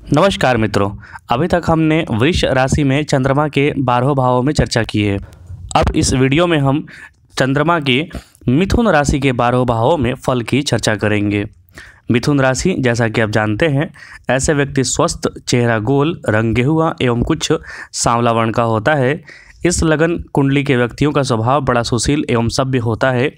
नमस्कार मित्रों। अभी तक हमने वृष राशि में चंद्रमा के 12 भावों में चर्चा की है। अब इस वीडियो में हम चंद्रमा के मिथुन राशि के 12 भावों में फल की चर्चा करेंगे। मिथुन राशि, जैसा कि आप जानते हैं, ऐसे व्यक्ति स्वस्थ, चेहरा गोल, रंग गेहुआ एवं कुछ सांवला वर्ण का होता है। इस लगन कुंडली के व्यक्तियों का स्वभाव बड़ा सुशील एवं सभ्य होता है।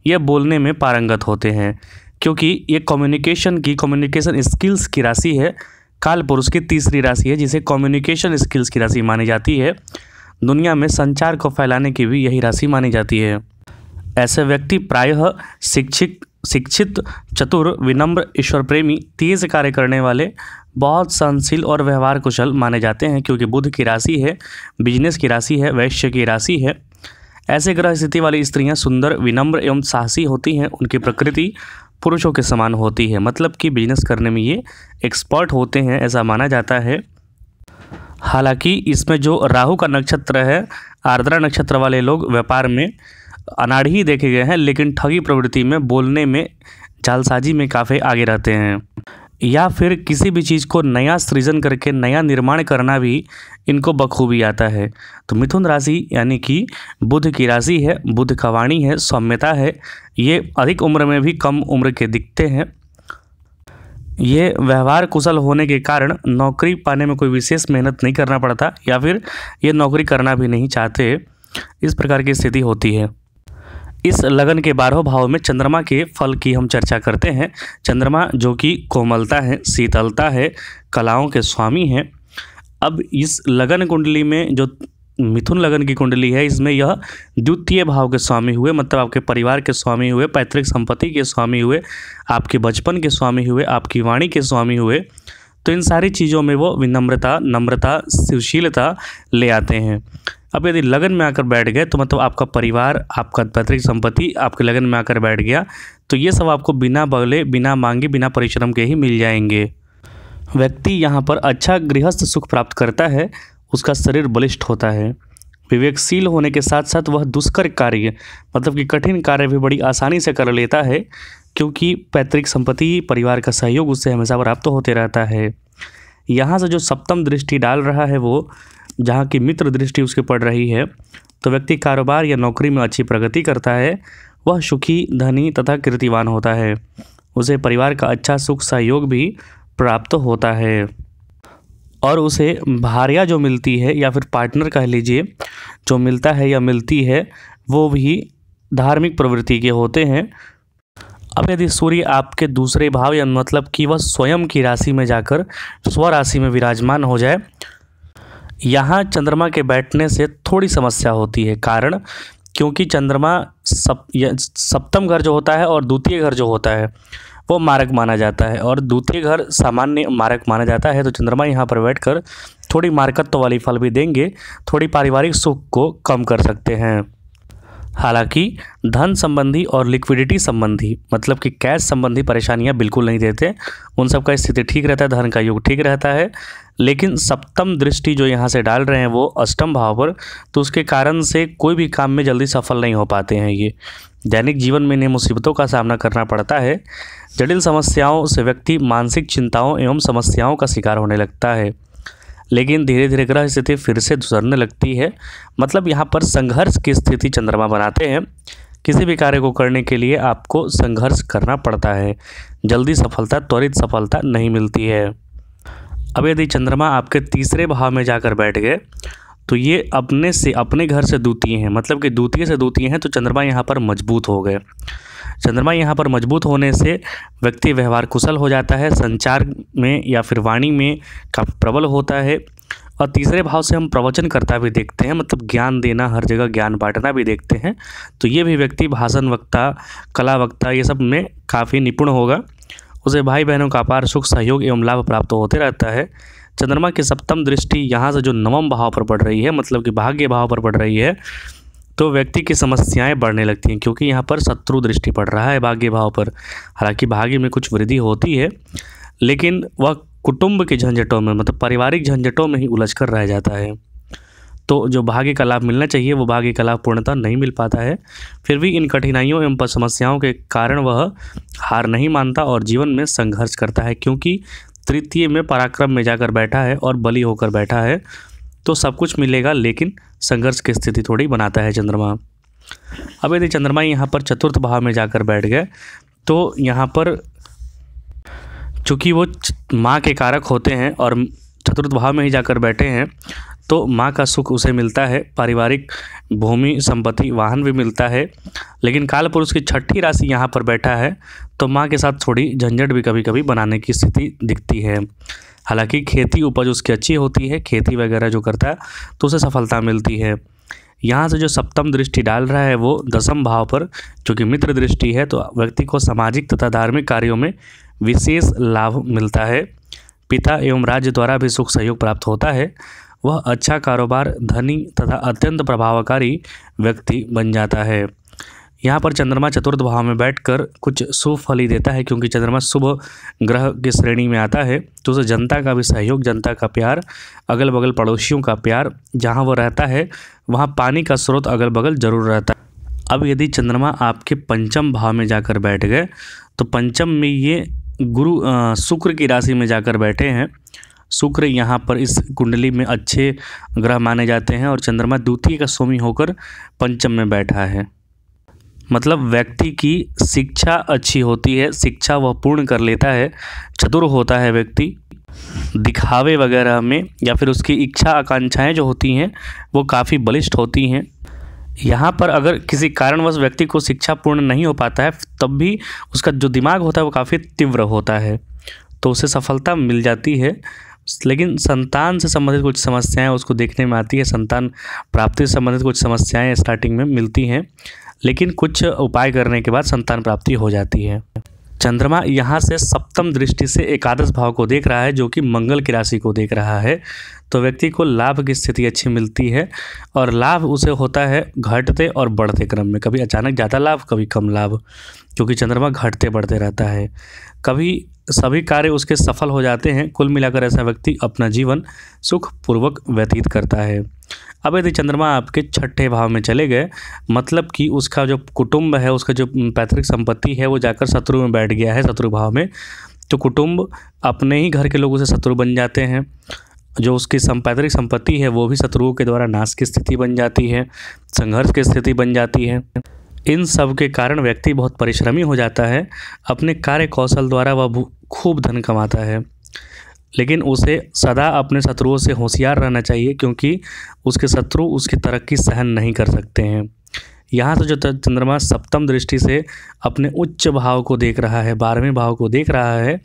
यह बोलने में पारंगत होते हैं क्योंकि ये कम्युनिकेशन स्किल्स की राशि है। काल पुरुष की तीसरी राशि है जिसे कम्युनिकेशन स्किल्स की राशि मानी जाती है। दुनिया में संचार को फैलाने की भी यही राशि मानी जाती है। ऐसे व्यक्ति प्रायः शिक्षित, चतुर, विनम्र, ईश्वर प्रेमी, तेज कार्य करने वाले, बहुत सहनशील और व्यवहार कुशल माने जाते हैं क्योंकि बुध की राशि है, बिजनेस की राशि है, वैश्य की राशि है। ऐसे ग्रह स्थिति वाली स्त्रियां सुंदर, विनम्र एवं साहसी होती हैं। उनकी प्रकृति पुरुषों के समान होती है, मतलब कि बिजनेस करने में ये एक्सपर्ट होते हैं, ऐसा माना जाता है। हालांकि इसमें जो राहु का नक्षत्र है, आर्द्रा नक्षत्र वाले लोग व्यापार में अनाड़ी देखे गए हैं, लेकिन ठगी प्रवृत्ति में, बोलने में, जालसाजी में काफ़ी आगे रहते हैं। या फिर किसी भी चीज़ को नया सृजन करके नया निर्माण करना भी इनको बखूबी आता है। तो मिथुन राशि यानी कि बुध की राशि है, बुध का वाणी है, सौम्यता है। ये अधिक उम्र में भी कम उम्र के दिखते हैं। ये व्यवहार कुशल होने के कारण नौकरी पाने में कोई विशेष मेहनत नहीं करना पड़ता, या फिर ये नौकरी करना भी नहीं चाहते, इस प्रकार की स्थिति होती है। इस लगन के 12 भाव में चंद्रमा के फल की हम चर्चा करते हैं। चंद्रमा जो कि कोमलता है, शीतलता है, कलाओं के स्वामी हैं। अब इस लगन कुंडली में जो मिथुन लगन की कुंडली है, इसमें यह द्वितीय भाव के स्वामी हुए, मतलब आपके परिवार के स्वामी हुए, पैतृक संपत्ति के स्वामी हुए, आपके बचपन के स्वामी हुए, आपकी वाणी के स्वामी हुए। तो इन सारी चीज़ों में वो विनम्रता, नम्रता, सुशीलता ले आते हैं। अब यदि लगन में आकर बैठ गए तो मतलब आपका परिवार, आपका पैतृक संपत्ति आपके लगन में आकर बैठ गया, तो ये सब आपको बिना बगले, बिना मांगे, बिना परिश्रम के ही मिल जाएंगे। व्यक्ति यहाँ पर अच्छा गृहस्थ सुख प्राप्त करता है, उसका शरीर बलिष्ठ होता है। विवेकशील होने के साथ साथ वह दुष्कर कार्य, मतलब कि कठिन कार्य भी बड़ी आसानी से कर लेता है क्योंकि पैतृक संपत्ति, परिवार का सहयोग उससे हमेशा प्राप्त होते रहता है। यहाँ से जो सप्तम दृष्टि डाल रहा है, वो जहाँ की मित्र दृष्टि उसके पड़ रही है, तो व्यक्ति कारोबार या नौकरी में अच्छी प्रगति करता है। वह सुखी, धनी तथा कीर्तिवान होता है। उसे परिवार का अच्छा सुख सहयोग भी प्राप्त होता है और उसे भार्या जो मिलती है या फिर पार्टनर कह लीजिए, जो मिलता है या मिलती है, वो भी धार्मिक प्रवृत्ति के होते हैं। अब यदि सूर्य आपके दूसरे भाव या मतलब कि वह स्वयं की राशि में जाकर स्वराशि में विराजमान हो जाए, यहाँ चंद्रमा के बैठने से थोड़ी समस्या होती है। कारण क्योंकि चंद्रमा सप्तम घर जो होता है और द्वितीय घर जो होता है वो मारक माना जाता है, और द्वितीय घर सामान्य मारक माना जाता है। तो चंद्रमा यहाँ पर बैठकर थोड़ी मारकत्व वाली फल भी देंगे, थोड़ी पारिवारिक सुख को कम कर सकते हैं। हालांकि धन संबंधी और लिक्विडिटी संबंधी, मतलब कि कैश संबंधी परेशानियां बिल्कुल नहीं देते। उन सब का स्थिति ठीक रहता है, धन का योग ठीक रहता है। लेकिन सप्तम दृष्टि जो यहाँ से डाल रहे हैं वो अष्टम भाव पर, तो उसके कारण से कोई भी काम में जल्दी सफल नहीं हो पाते हैं। ये दैनिक जीवन में इन्हें मुसीबतों का सामना करना पड़ता है। जटिल समस्याओं से व्यक्ति मानसिक चिंताओं एवं समस्याओं का शिकार होने लगता है। लेकिन धीरे धीरे ग्रह स्थिति फिर से सुधरने लगती है। मतलब यहाँ पर संघर्ष की स्थिति चंद्रमा बनाते हैं। किसी भी कार्य को करने के लिए आपको संघर्ष करना पड़ता है, जल्दी सफलता, त्वरित सफलता नहीं मिलती है। अब यदि चंद्रमा आपके तीसरे भाव में जाकर बैठ गए तो ये अपने घर से द्वितीय हैं, मतलब कि द्वितीय से द्वितीय हैं, तो चंद्रमा यहाँ पर मजबूत हो गए। चंद्रमा यहाँ पर मजबूत होने से व्यक्ति व्यवहार कुशल हो जाता है, संचार में या फिर वाणी में काफ़ी प्रबल होता है। और तीसरे भाव से हम प्रवचन करता भी देखते हैं, मतलब ज्ञान देना, हर जगह ज्ञान बांटना भी देखते हैं। तो ये भी व्यक्ति भाषण वक्ता, कला वक्ता, ये सब में काफ़ी निपुण होगा। उसे भाई बहनों का अपार सुख, सहयोग एवं लाभ प्राप्त होते रहता है। चंद्रमा की सप्तम दृष्टि यहाँ से जो नवम भाव पर पड़ रही है, मतलब कि भाग्य भाव पर पड़ रही है, तो व्यक्ति की समस्याएं बढ़ने लगती हैं क्योंकि यहाँ पर शत्रु दृष्टि पड़ रहा है भाग्य भाव पर। हालांकि भाग्य में कुछ वृद्धि होती है, लेकिन वह कुटुंब के झंझटों में, मतलब पारिवारिक झंझटों में ही उलझ कर रह जाता है। तो जो भाग्य का लाभ मिलना चाहिए वो भाग्य का लाभ पूर्णतः नहीं मिल पाता है। फिर भी इन कठिनाइयों एवं समस्याओं के कारण वह हार नहीं मानता और जीवन में संघर्ष करता है, क्योंकि तृतीय में पराक्रम में जाकर बैठा है और बली होकर बैठा है, तो सब कुछ मिलेगा, लेकिन संघर्ष की स्थिति थोड़ी बनाता है चंद्रमा। अब यदि चंद्रमा यहाँ पर चतुर्थ भाव में जाकर बैठ गए तो यहाँ पर चूँकि वो माँ के कारक होते हैं और चतुर्थ भाव में ही जाकर बैठे हैं, तो माँ का सुख उसे मिलता है, पारिवारिक भूमि संपत्ति वाहन भी मिलता है। लेकिन कालपुरुष की छठी राशि यहाँ पर बैठा है तो माँ के साथ थोड़ी झंझट भी कभी कभी बनाने की स्थिति दिखती है। हालांकि खेती उपज उसकी अच्छी होती है, खेती वगैरह जो करता है तो उसे सफलता मिलती है। यहाँ से जो सप्तम दृष्टि डाल रहा है वो दसम भाव पर, चूँकि मित्र दृष्टि है, तो व्यक्ति को सामाजिक तथा धार्मिक कार्यों में विशेष लाभ मिलता है। पिता एवं राज्य द्वारा भी सुख सहयोग प्राप्त होता है। वह अच्छा कारोबार, धनी तथा अत्यंत प्रभावकारी व्यक्ति बन जाता है। यहाँ पर चंद्रमा चतुर्थ भाव में बैठकर कुछ शुभ फल ही देता है, क्योंकि चंद्रमा शुभ ग्रह की श्रेणी में आता है, तो उसे जनता का भी सहयोग, जनता का प्यार, अगल बगल पड़ोसियों का प्यार, जहाँ वो रहता है वहाँ पानी का स्रोत अगल बगल जरूर रहता है। अब यदि चंद्रमा आपके पंचम भाव में जाकर बैठ गए तो पंचम में ये गुरु शुक्र की राशि में जाकर बैठे हैं। शुक्र यहाँ पर इस कुंडली में अच्छे ग्रह माने जाते हैं और चंद्रमा द्वितीय का स्वामी होकर पंचम में बैठा है। मतलब व्यक्ति की शिक्षा अच्छी होती है, शिक्षा वह पूर्ण कर लेता है, चतुर होता है व्यक्ति। दिखावे वगैरह में या फिर उसकी इच्छा आकांक्षाएं जो होती हैं वो काफ़ी बलिष्ठ होती हैं। यहाँ पर अगर किसी कारणवश व्यक्ति को शिक्षा पूर्ण नहीं हो पाता है तब भी उसका जो दिमाग होता है वो काफ़ी तीव्र होता है, तो उसे सफलता मिल जाती है। लेकिन संतान से संबंधित कुछ समस्याएं उसको देखने में आती है, संतान प्राप्ति से संबंधित कुछ समस्याएं स्टार्टिंग में मिलती हैं, लेकिन कुछ उपाय करने के बाद संतान प्राप्ति हो जाती है। चंद्रमा यहाँ से सप्तम दृष्टि से एकादश भाव को देख रहा है, जो कि मंगल की राशि को देख रहा है, तो व्यक्ति को लाभ की स्थिति अच्छी मिलती है और लाभ उसे होता है घटते और बढ़ते क्रम में, कभी अचानक ज़्यादा लाभ, कभी कम लाभ, क्योंकि चंद्रमा घटते बढ़ते रहता है। कभी सभी कार्य उसके सफल हो जाते हैं। कुल मिलाकर ऐसा व्यक्ति अपना जीवन सुखपूर्वक व्यतीत करता है। अब यदि चंद्रमा आपके छठे भाव में चले गए, मतलब कि उसका जो कुटुंब है, उसका जो पैतृक संपत्ति है वो जाकर शत्रु में बैठ गया है, शत्रु भाव में, तो कुटुंब अपने ही घर के लोगों से शत्रु बन जाते हैं। जो उसकी पैतृक संपत्ति है वो भी शत्रुओं के द्वारा नाश की स्थिति बन जाती है, संघर्ष की स्थिति बन जाती है। इन सब के कारण व्यक्ति बहुत परिश्रमी हो जाता है। अपने कार्य कौशल द्वारा वह खूब धन कमाता है, लेकिन उसे सदा अपने शत्रुओं से होशियार रहना चाहिए, क्योंकि उसके शत्रु उसकी तरक्की सहन नहीं कर सकते हैं। यहाँ से जो चंद्रमा सप्तम दृष्टि से अपने उच्च भाव को देख रहा है, 12वें भाव को देख रहा है,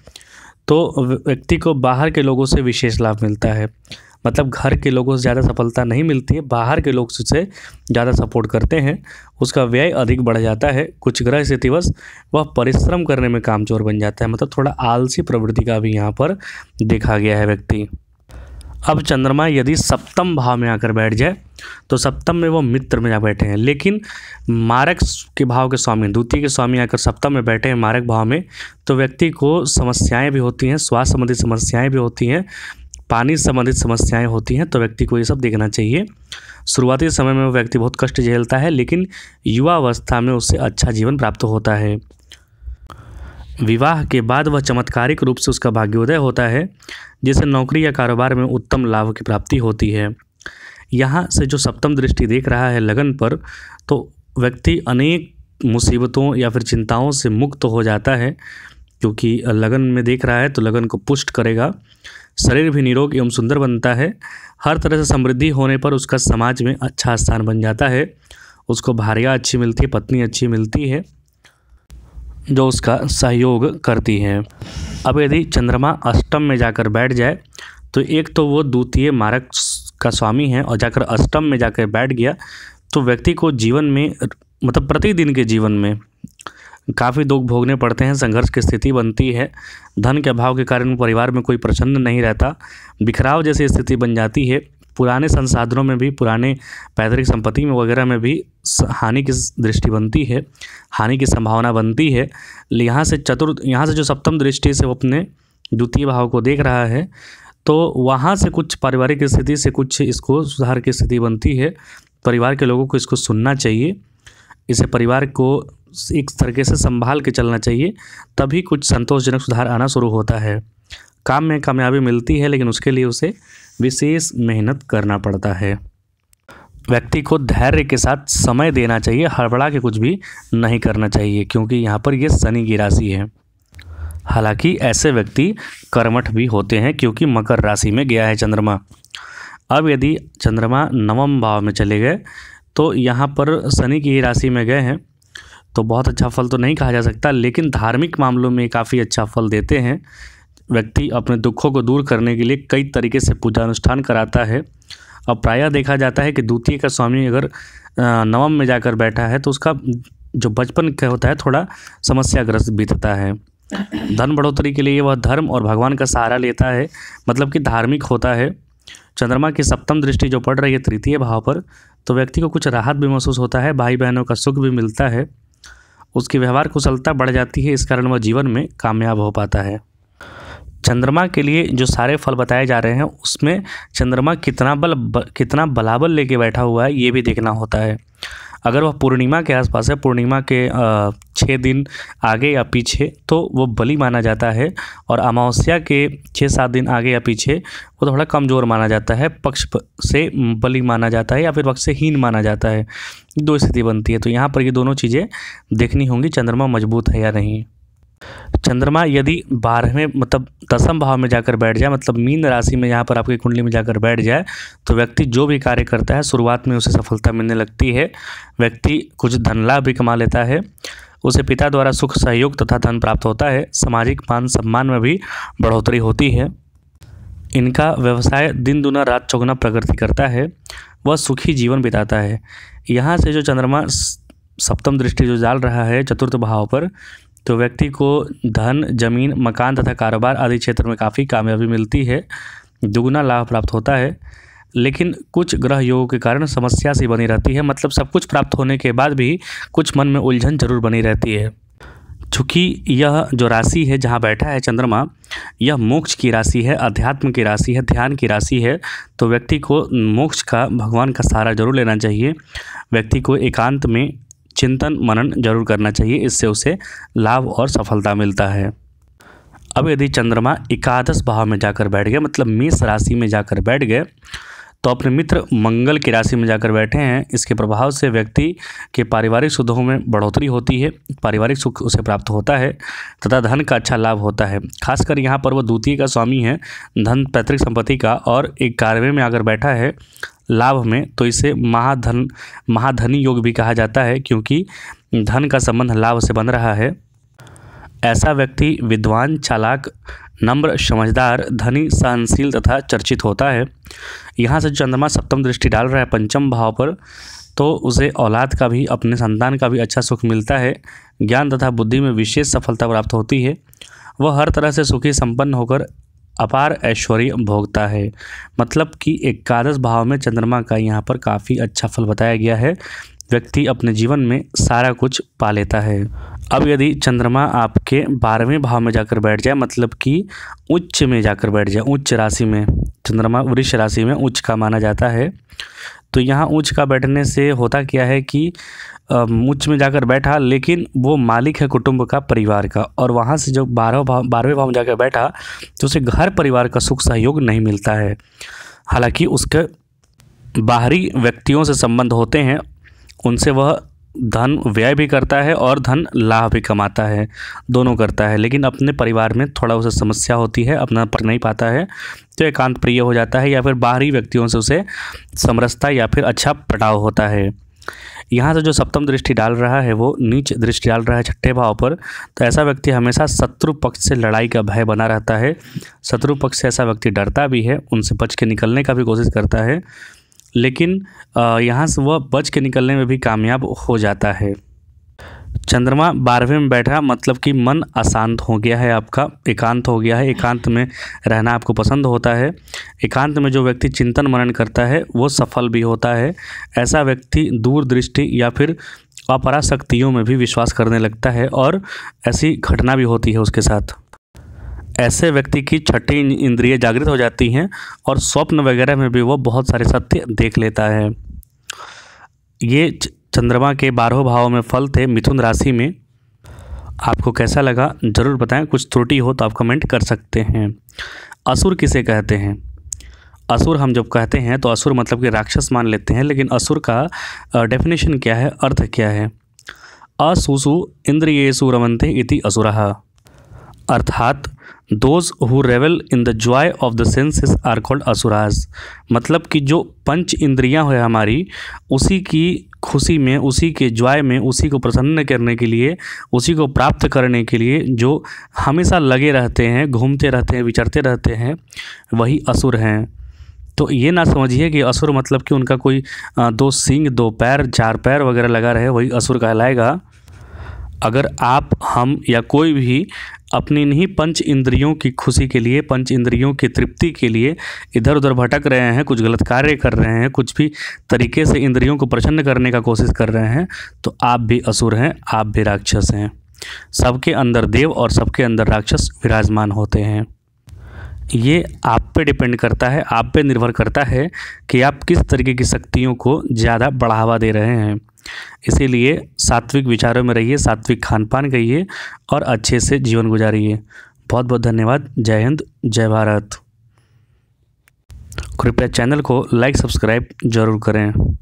तो व्यक्ति को बाहर के लोगों से विशेष लाभ मिलता है। मतलब घर के लोगों से ज़्यादा सफलता नहीं मिलती है, बाहर के लोग उसे ज़्यादा सपोर्ट करते हैं, उसका व्यय अधिक बढ़ जाता है। कुछ ग्रह स्थितिवश वह परिश्रम करने में कामचोर बन जाता है, मतलब थोड़ा आलसी प्रवृत्ति का भी यहाँ पर देखा गया है व्यक्ति। अब चंद्रमा यदि सप्तम भाव में आकर बैठ जाए तो सप्तम में वो मित्र में जा बैठे हैं, लेकिन मारक के भाव के स्वामी, द्वितीय के स्वामी आकर सप्तम में बैठे हैं मारक भाव में, तो व्यक्ति को समस्याएं भी होती हैं, स्वास्थ्य संबंधित समस्याएं भी होती हैं, पानी संबंधित समस्याएं होती हैं, तो व्यक्ति को ये सब देखना चाहिए। शुरुआती समय में वो व्यक्ति बहुत कष्ट झेलता है, लेकिन युवा अवस्था में उससे अच्छा जीवन प्राप्त होता है। विवाह के बाद वह चमत्कारिक रूप से उसका भाग्योदय होता है, जिससे नौकरी या कारोबार में उत्तम लाभ की प्राप्ति होती है। यहाँ से जो सप्तम दृष्टि देख रहा है लगन पर, तो व्यक्ति अनेक मुसीबतों या फिर चिंताओं से मुक्त हो जाता है, क्योंकि लगन में देख रहा है तो लगन को पुष्ट करेगा। शरीर भी निरोग एवं सुंदर बनता है। हर तरह से समृद्धि होने पर उसका समाज में अच्छा स्थान बन जाता है। उसको भार्या अच्छी मिलती है, पत्नी अच्छी मिलती है, जो उसका सहयोग करती है। अब यदि चंद्रमा अष्टम में जाकर बैठ जाए तो एक तो वो द्वितीय मारक का स्वामी है और जाकर अष्टम में जाकर बैठ गया, तो व्यक्ति को जीवन में, मतलब प्रतिदिन के जीवन में काफ़ी दुख भोगने पड़ते हैं, संघर्ष की स्थिति बनती है। धन के अभाव के कारण परिवार में कोई प्रसन्न नहीं रहता, बिखराव जैसी स्थिति बन जाती है। पुराने संसाधनों में भी, पुराने पैतृक संपत्ति में वगैरह में भी हानि की दृष्टि बनती है, हानि की संभावना बनती है। यहाँ से जो सप्तम दृष्टि से वो अपने द्वितीय भाव को देख रहा है, तो वहाँ से कुछ पारिवारिक स्थिति से कुछ इसको सुधार की स्थिति बनती है। परिवार के लोगों को इसको सुनना चाहिए, इसे परिवार को एक तरीके से संभाल के चलना चाहिए, तभी कुछ संतोषजनक सुधार आना शुरू होता है। काम में कामयाबी मिलती है, लेकिन उसके लिए उसे विशेष मेहनत करना पड़ता है। व्यक्ति को धैर्य के साथ समय देना चाहिए, हड़बड़ा के कुछ भी नहीं करना चाहिए, क्योंकि यहाँ पर ये शनि की राशि है। हालांकि ऐसे व्यक्ति कर्मठ भी होते हैं, क्योंकि मकर राशि में गया है चंद्रमा। अब यदि चंद्रमा नवम भाव में चले गए तो यहाँ पर शनि की राशि में गए हैं, तो बहुत अच्छा फल तो नहीं कहा जा सकता, लेकिन धार्मिक मामलों में काफ़ी अच्छा फल देते हैं। व्यक्ति अपने दुखों को दूर करने के लिए कई तरीके से पूजा अनुष्ठान कराता है। अब प्रायः देखा जाता है कि द्वितीय का स्वामी अगर नवम में जाकर बैठा है तो उसका जो बचपन का होता है थोड़ा समस्याग्रस्त बीतता है। धन बढ़ोतरी के लिए वह धर्म और भगवान का सहारा लेता है, मतलब कि धार्मिक होता है। चंद्रमा की सप्तम दृष्टि जो पड़ रही है तृतीय भाव पर, तो व्यक्ति को कुछ राहत भी महसूस होता है, भाई बहनों का सुख भी मिलता है, उसकी व्यवहार कुशलता बढ़ जाती है, इस कारण वह जीवन में कामयाब हो पाता है। चंद्रमा के लिए जो सारे फल बताए जा रहे हैं उसमें चंद्रमा कितना बलाबल लेके बैठा हुआ है ये भी देखना होता है। अगर वह पूर्णिमा के आसपास है, पूर्णिमा के 6 दिन आगे या पीछे, तो वो बली माना जाता है, और अमावस्या के 6-7 दिन आगे या पीछे वो थोड़ा कमज़ोर माना जाता है, पक्ष से बली माना जाता है या फिर पक्ष से हीन माना जाता है। 2 स्थिति बनती है, तो यहाँ पर ये दोनों चीज़ें देखनी होंगी, चंद्रमा मजबूत है या नहीं। चंद्रमा यदि 12वें मतलब 10वें भाव में जाकर बैठ जाए, मतलब मीन राशि में यहाँ पर आपकी कुंडली में जाकर बैठ जाए, तो व्यक्ति जो भी कार्य करता है शुरुआत में उसे सफलता मिलने लगती है। व्यक्ति कुछ धन लाभ भी कमा लेता है, उसे पिता द्वारा सुख सहयोग तथा धन प्राप्त होता है, सामाजिक मान सम्मान में भी बढ़ोतरी होती है। इनका व्यवसाय दिन दुना रात चौगुना प्रगति करता है, वह सुखी जीवन बिताता है। यहाँ से जो चंद्रमा सप्तम दृष्टि जो डाल रहा है चतुर्थ भाव पर, तो व्यक्ति को धन, जमीन, मकान तथा कारोबार आदि क्षेत्र में काफ़ी कामयाबी मिलती है, दुगुना लाभ प्राप्त होता है। लेकिन कुछ ग्रह योगों के कारण समस्या सी बनी रहती है, मतलब सब कुछ प्राप्त होने के बाद भी कुछ मन में उलझन जरूर बनी रहती है। चूँकि यह जो राशि है जहाँ बैठा है चंद्रमा, यह मोक्ष की राशि है, अध्यात्म की राशि है, ध्यान की राशि है, तो व्यक्ति को मोक्ष का, भगवान का सहारा जरूर लेना चाहिए। व्यक्ति को एकांत में चिंतन मनन जरूर करना चाहिए, इससे उसे लाभ और सफलता मिलता है। अब यदि चंद्रमा एकादश भाव में जाकर बैठ गए, मतलब मेष राशि में जाकर बैठ गए, तो अपने मित्र मंगल की राशि में जाकर बैठे हैं। इसके प्रभाव से व्यक्ति के पारिवारिक सुखों में बढ़ोतरी होती है, पारिवारिक सुख उसे प्राप्त होता है तथा धन का अच्छा लाभ होता है। खासकर यहाँ पर वो द्वितीय का स्वामी है, धन पैतृक संपत्ति का, और 11वें में अगर बैठा है लाभ में, तो इसे महाधनी योग भी कहा जाता है, क्योंकि धन का संबंध लाभ से बन रहा है। ऐसा व्यक्ति विद्वान, चालाक, नम्र, समझदार, धनी, सहनशील तथा चर्चित होता है। यहाँ से चंद्रमा सप्तम दृष्टि डाल रहा है पंचम भाव पर, तो उसे औलाद का भी, अपने संतान का भी अच्छा सुख मिलता है। ज्ञान तथा बुद्धि में विशेष सफलता प्राप्त होती है। वह हर तरह से सुखी संपन्न होकर अपार ऐश्वर्य भोगता है। मतलब कि एकादश भाव में चंद्रमा का यहाँ पर काफ़ी अच्छा फल बताया गया है, व्यक्ति अपने जीवन में सारा कुछ पा लेता है। अब यदि चंद्रमा आपके 12वें भाव में जाकर बैठ जाए, मतलब कि उच्च में जाकर बैठ जाए, उच्च राशि में, चंद्रमा वृष राशि में उच्च का माना जाता है, तो यहाँ उच्च का बैठने से होता क्या है कि उच्च में जाकर बैठा, लेकिन वो मालिक है कुटुंब का, परिवार का, और वहाँ से जब 12वें भाव में जाकर बैठा तो उसे घर परिवार का सुख सहयोग नहीं मिलता है। हालांकि उसके बाहरी व्यक्तियों से संबंध होते हैं, उनसे वह धन व्यय भी करता है और धन लाभ भी कमाता है, दोनों करता है, लेकिन अपने परिवार में थोड़ा उसे समस्या होती है, अपना पर नहीं पाता है, तो एकांत प्रिय हो जाता है, या फिर बाहरी व्यक्तियों से उसे समरसता या फिर अच्छा पटाव होता है। यहाँ से जो सप्तम दृष्टि डाल रहा है वो नीच दृष्टि डाल रहा है छठे भाव पर, तो ऐसा व्यक्ति हमेशा शत्रु पक्ष से लड़ाई का भय बना रहता है। शत्रु पक्ष से ऐसा व्यक्ति डरता भी है, उनसे बच के निकलने का भी कोशिश करता है, लेकिन यहाँ से वह बच के निकलने में भी कामयाब हो जाता है। चंद्रमा 12वें में बैठा, मतलब कि मन अशांत हो गया है आपका, एकांत हो गया है, एकांत में रहना आपको पसंद होता है। एकांत में जो व्यक्ति चिंतन मनन करता है वो सफल भी होता है। ऐसा व्यक्ति दूरदृष्टि या फिर अपराशक्तियों में भी विश्वास करने लगता है, और ऐसी घटना भी होती है उसके साथ। ऐसे व्यक्ति की छठी इंद्रिय जागृत हो जाती हैं और स्वप्न वगैरह में भी वो बहुत सारे सत्य देख लेता है। ये चंद्रमा के 12 भाव में फल थे मिथुन राशि में। आपको कैसा लगा ज़रूर बताएं। कुछ त्रुटि हो तो आप कमेंट कर सकते हैं। असुर किसे कहते हैं? असुर हम जब कहते हैं तो असुर मतलब कि राक्षस मान लेते हैं, लेकिन असुर का डेफिनेशन क्या है, अर्थ क्या है? असुसु इंद्रियेषु रमन्ते इति असुरः, अर्थात those who revel in the joy of the senses are called asuras. मतलब कि जो पंच इंद्रियां है हमारी, उसी की खुशी में, उसी के जॉय में, उसी को प्रसन्न करने के लिए, उसी को प्राप्त करने के लिए जो हमेशा लगे रहते हैं, घूमते रहते हैं, विचरते रहते हैं, वही असुर हैं। तो ये ना समझिए कि असुर मतलब कि उनका कोई 2 सींग, 2 पैर, 4 पैर वगैरह लगा रहे वही असुर कहलाएगा। अगर आप, हम या कोई भी अपनी इन्हीं पंच इंद्रियों की खुशी के लिए, पंच इंद्रियों की तृप्ति के लिए इधर उधर भटक रहे हैं, कुछ गलत कार्य कर रहे हैं, कुछ भी तरीके से इंद्रियों को प्रसन्न करने का कोशिश कर रहे हैं, तो आप भी असुर हैं, आप भी राक्षस हैं। सबके अंदर देव और सबके अंदर राक्षस विराजमान होते हैं। ये आप पे डिपेंड करता है, आप पे निर्भर करता है कि आप किस तरीके की शक्तियों को ज़्यादा बढ़ावा दे रहे हैं। इसीलिए सात्विक विचारों में रहिए, सात्विक खान पान करिए और अच्छे से जीवन गुजारिए। बहुत बहुत धन्यवाद। जय हिंद, जय भारत। कृपया चैनल को लाइक सब्सक्राइब जरूर करें।